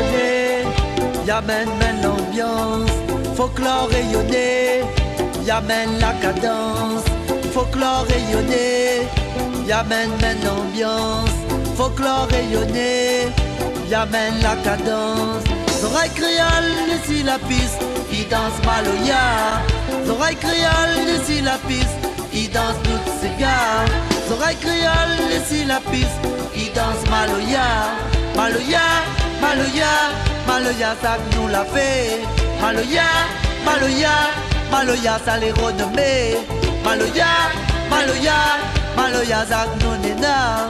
rayonner, y'amène l'ambiance. Folklore rayonner, y'amène la cadence. Folklore rayonner, y'amène l'ambiance. Folklore rayonner, y'amène la cadence. Oreilles créoles ici la piste, ils dansent Maloya. Oreilles créoles ici la piste, ils dansent toutes ces gars. Oreilles créoles ici la piste, ils dansent Maloya. Maloya, Maloya, Maloya, ça que nous l'a fait. Maloya, Maloya, Maloya, ça les renommés. Maloya, Maloya, Maloya, ça que nous néna.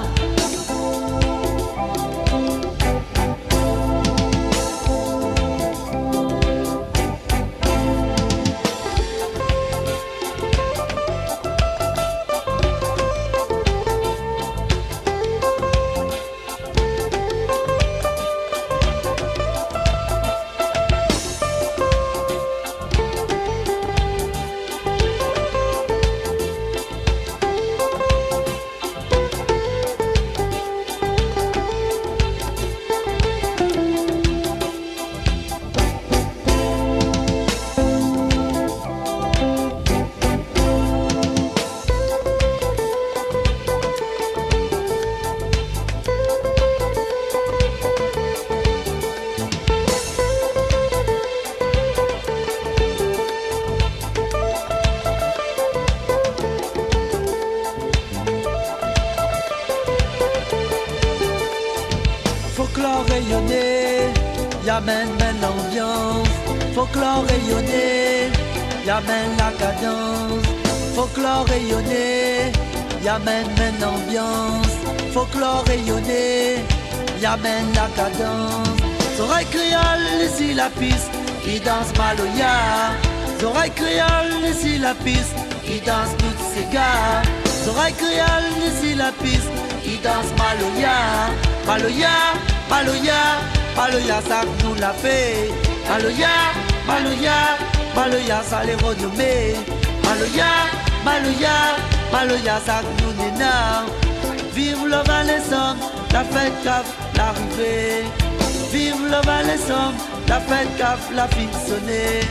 Folklore rayonner, y'amène l'ambiance. Folklore rayonner, y'amène la cadence. Folklore rayonner, y'amène l'ambiance. Folklore rayonner, y'amène la cadence. Oreilles créoles ici la piste, ils dansent Maloya. Oreilles créoles ici la piste, ils dansent toutes ces gars. Oreilles créoles ici la piste, ils dansent Maloya. Maloya, Maloya, Maloya, ça que nous l'a fait. Maloya, Maloya, Maloya, ça les renommés. Maloya, Maloya, Maloya, ça que nous néna. Vive le Valais-Somme, la fête caf, l'arrivée. Vive le Valais-Somme, la fête caf, la fin sonnée.